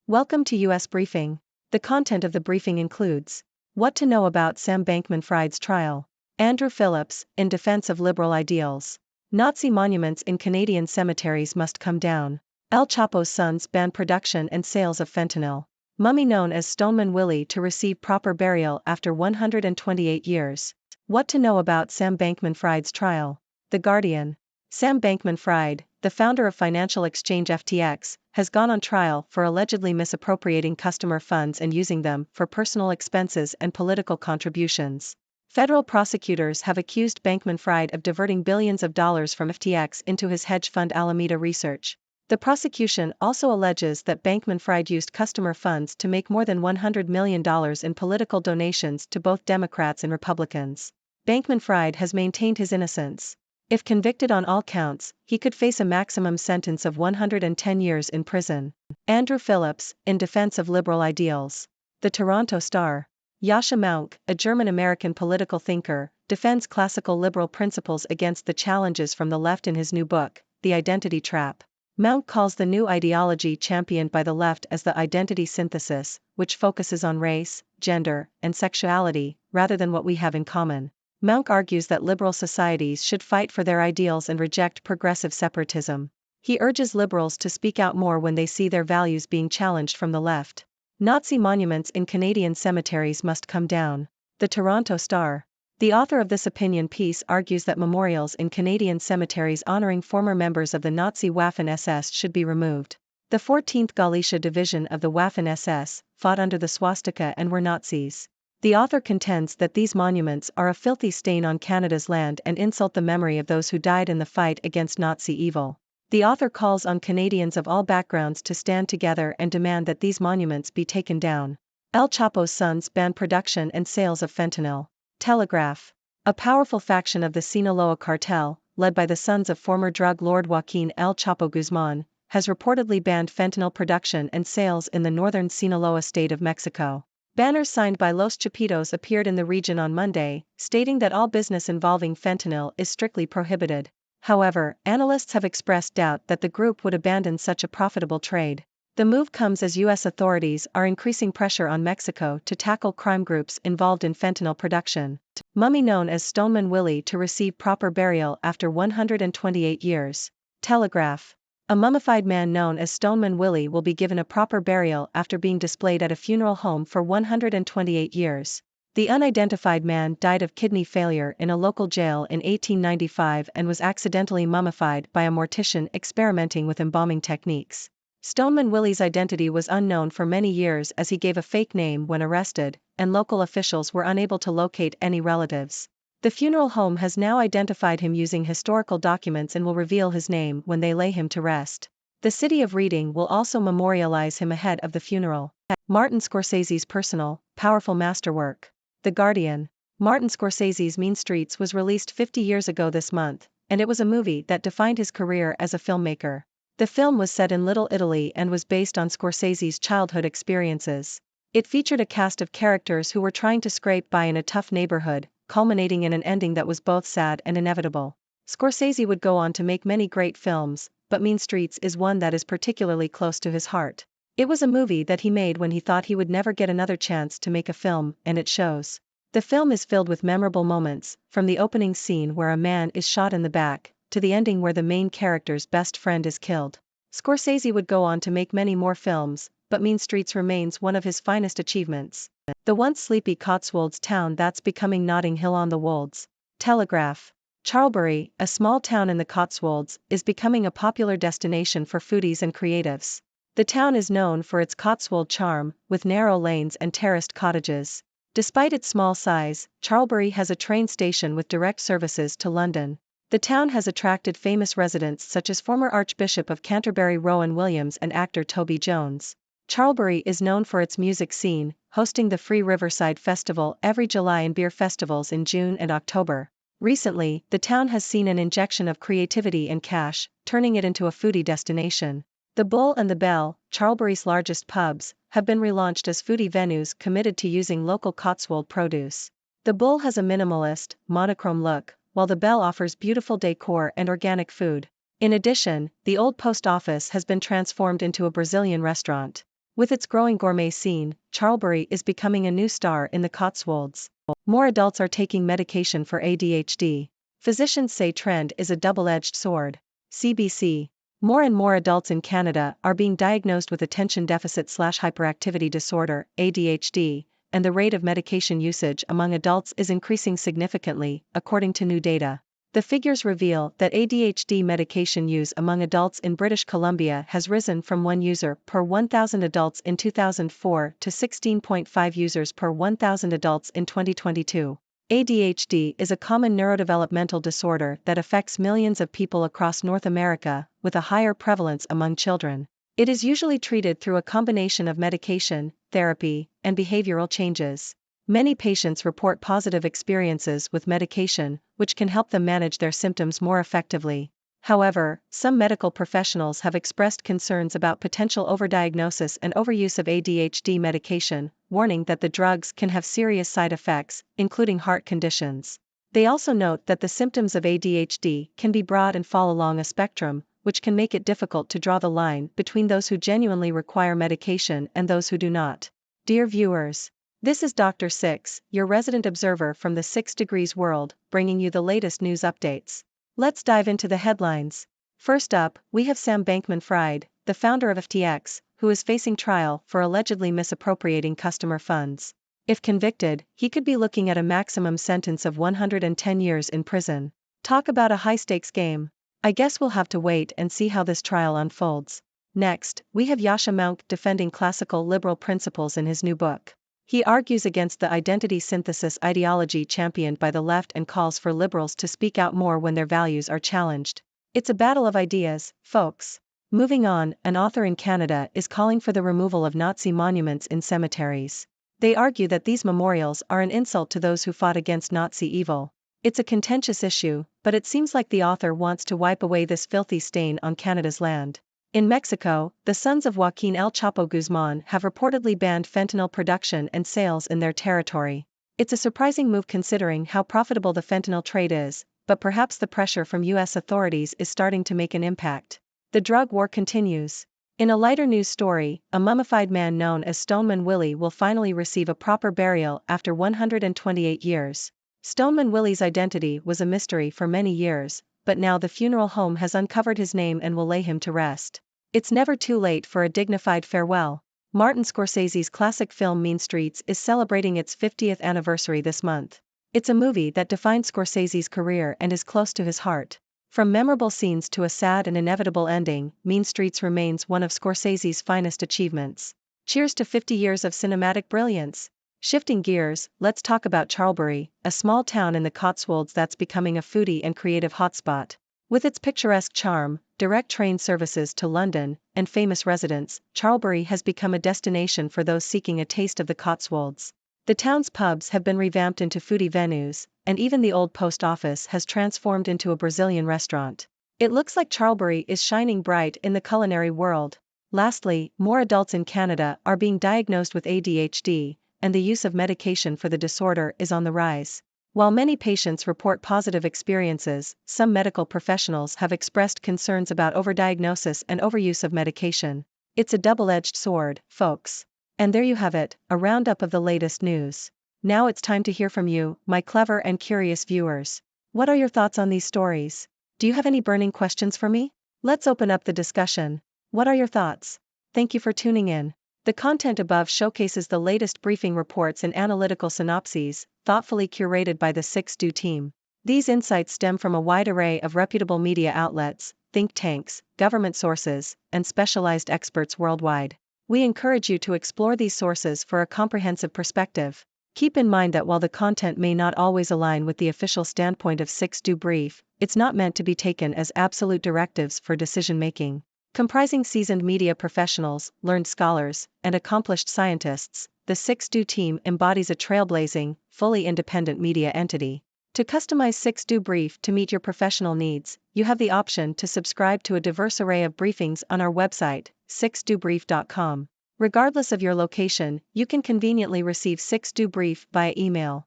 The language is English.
Welcome to US Briefing. The content of the briefing includes what to know about Sam Bankman-Fried's trial, Andrew Phillips, in defense of liberal ideals, Nazi monuments in Canadian cemeteries must come down, El Chapo's sons ban production and sales of fentanyl, mummy known as Stoneman Willie to receive proper burial after 128 years. What to know about Sam Bankman-Fried's trial. The Guardian. Sam Bankman-Fried, the founder of financial exchange FTX, has gone on trial for allegedly misappropriating customer funds and using them for personal expenses and political contributions. Federal prosecutors have accused Bankman-Fried of diverting billions of dollars from FTX into his hedge fund Alameda Research. The prosecution also alleges that Bankman-Fried used customer funds to make more than $100 million in political donations to both Democrats and Republicans. Bankman-Fried has maintained his innocence. If convicted on all counts, he could face a maximum sentence of 110 years in prison. Andrew Phillips, in defense of liberal ideals. The Toronto Star. Yascha Mounk, a German-American political thinker, defends classical liberal principles against the challenges from the left in his new book, The Identity Trap. Mounk calls the new ideology championed by the left as the identity synthesis, which focuses on race, gender, and sexuality, rather than what we have in common. Mounk argues that liberal societies should fight for their ideals and reject progressive separatism. He urges liberals to speak out more when they see their values being challenged from the left. Nazi monuments in Canadian cemeteries must come down. The Toronto Star. The author of this opinion piece argues that memorials in Canadian cemeteries honoring former members of the Nazi Waffen-SS should be removed. The 14th Galicia Division of the Waffen-SS fought under the swastika and were Nazis. The author contends that these monuments are a filthy stain on Canada's land and insult the memory of those who died in the fight against Nazi evil. The author calls on Canadians of all backgrounds to stand together and demand that these monuments be taken down. El Chapo's sons ban production and sales of fentanyl. Telegraph. A powerful faction of the Sinaloa cartel, led by the sons of former drug lord Joaquin El Chapo Guzman, has reportedly banned fentanyl production and sales in the northern Sinaloa state of Mexico. Banners signed by Los Chapitos appeared in the region on Monday, stating that all business involving fentanyl is strictly prohibited. However, analysts have expressed doubt that the group would abandon such a profitable trade. The move comes as U.S. authorities are increasing pressure on Mexico to tackle crime groups involved in fentanyl production. Mummy known as Stoneman Willie to receive proper burial after 128 years. Telegraph. A mummified man known as Stoneman Willie will be given a proper burial after being displayed at a funeral home for 128 years. The unidentified man died of kidney failure in a local jail in 1895 and was accidentally mummified by a mortician experimenting with embalming techniques. Stoneman Willie's identity was unknown for many years as he gave a fake name when arrested, and local officials were unable to locate any relatives. The funeral home has now identified him using historical documents and will reveal his name when they lay him to rest. The city of Reading will also memorialize him ahead of the funeral. Martin Scorsese's personal, powerful masterwork. The Guardian. Martin Scorsese's Mean Streets was released 50 years ago this month, and it was a movie that defined his career as a filmmaker. The film was set in Little Italy and was based on Scorsese's childhood experiences. It featured a cast of characters who were trying to scrape by in a tough neighborhood, culminating in an ending that was both sad and inevitable. Scorsese would go on to make many great films, but Mean Streets is one that is particularly close to his heart. It was a movie that he made when he thought he would never get another chance to make a film, and it shows. The film is filled with memorable moments, from the opening scene where a man is shot in the back, to the ending where the main character's best friend is killed. Scorsese would go on to make many more films, but Mean Streets remains one of his finest achievements. The once sleepy Cotswolds town that's becoming Notting Hill on the Wolds. Telegraph. Charlbury, a small town in the Cotswolds, is becoming a popular destination for foodies and creatives. The town is known for its Cotswold charm, with narrow lanes and terraced cottages. Despite its small size, Charlbury has a train station with direct services to London. The town has attracted famous residents such as former Archbishop of Canterbury Rowan Williams and actor Toby Jones. Charlbury is known for its music scene, hosting the Free Riverside Festival every July and beer festivals in June and October. Recently, the town has seen an injection of creativity and cash, turning it into a foodie destination. The Bull and the Bell, Charlbury's largest pubs, have been relaunched as foodie venues committed to using local Cotswold produce. The Bull has a minimalist, monochrome look, while the Bell offers beautiful decor and organic food. In addition, the old post office has been transformed into a Brazilian restaurant. With its growing gourmet scene, Charlbury is becoming a new star in the Cotswolds. More adults are taking medication for ADHD. Physicians say trend is a double-edged sword. CBC. More and more adults in Canada are being diagnosed with attention deficit/hyperactivity disorder, ADHD, and the rate of medication usage among adults is increasing significantly, according to new data. The figures reveal that ADHD medication use among adults in British Columbia has risen from 1 user per 1,000 adults in 2004 to 16.5 users per 1,000 adults in 2022. ADHD is a common neurodevelopmental disorder that affects millions of people across North America, with a higher prevalence among children. It is usually treated through a combination of medication, therapy, and behavioral changes. Many patients report positive experiences with medication, which can help them manage their symptoms more effectively. However, some medical professionals have expressed concerns about potential overdiagnosis and overuse of ADHD medication, warning that the drugs can have serious side effects, including heart conditions. They also note that the symptoms of ADHD can be broad and fall along a spectrum, which can make it difficult to draw the line between those who genuinely require medication and those who do not. Dear viewers, this is Dr. Six, your resident observer from the 6 Degrees world, bringing you the latest news updates. Let's dive into the headlines. First up, we have Sam Bankman-Fried, the founder of FTX, who is facing trial for allegedly misappropriating customer funds. If convicted, he could be looking at a maximum sentence of 110 years in prison. Talk about a high-stakes game. I guess we'll have to wait and see how this trial unfolds. Next, we have Yasha Mounk defending classical liberal principles in his new book. He argues against the identity synthesis ideology championed by the left and calls for liberals to speak out more when their values are challenged. It's a battle of ideas, folks. Moving on, an author in Canada is calling for the removal of Nazi monuments in cemeteries. They argue that these memorials are an insult to those who fought against Nazi evil. It's a contentious issue, but it seems like the author wants to wipe away this filthy stain on Canada's land. In Mexico, the sons of Joaquín El Chapo Guzmán have reportedly banned fentanyl production and sales in their territory. It's a surprising move considering how profitable the fentanyl trade is, but perhaps the pressure from U.S. authorities is starting to make an impact. The drug war continues. In a lighter news story, a mummified man known as Stoneman Willie will finally receive a proper burial after 128 years. Stoneman Willie's identity was a mystery for many years, but now the funeral home has uncovered his name and will lay him to rest. It's never too late for a dignified farewell. Martin Scorsese's classic film Mean Streets is celebrating its 50th anniversary this month. It's a movie that defined Scorsese's career and is close to his heart. From memorable scenes to a sad and inevitable ending, Mean Streets remains one of Scorsese's finest achievements. Cheers to 50 years of cinematic brilliance. Shifting gears, let's talk about Charlbury, a small town in the Cotswolds that's becoming a foodie and creative hotspot. With its picturesque charm, direct train services to London, and famous residents, Charlbury has become a destination for those seeking a taste of the Cotswolds. The town's pubs have been revamped into foodie venues, and even the old post office has transformed into a Brazilian restaurant. It looks like Charlbury is shining bright in the culinary world. Lastly, more adults in Canada are being diagnosed with ADHD, and the use of medication for the disorder is on the rise. While many patients report positive experiences, some medical professionals have expressed concerns about overdiagnosis and overuse of medication. It's a double-edged sword, folks. And there you have it, a roundup of the latest news. Now it's time to hear from you, my clever and curious viewers. What are your thoughts on these stories? Do you have any burning questions for me? Let's open up the discussion. What are your thoughts? Thank you for tuning in. The content above showcases the latest briefing reports and analytical synopses, thoughtfully curated by the 6Do team. These insights stem from a wide array of reputable media outlets, think tanks, government sources, and specialized experts worldwide. We encourage you to explore these sources for a comprehensive perspective. Keep in mind that while the content may not always align with the official standpoint of 6Do Brief, it's not meant to be taken as absolute directives for decision-making. Comprising seasoned media professionals, learned scholars, and accomplished scientists, the 6Do team embodies a trailblazing, fully independent media entity. To customize 6Do Brief to meet your professional needs, you have the option to subscribe to a diverse array of briefings on our website, 6dobrief.com. Regardless of your location, you can conveniently receive 6Do Brief via email.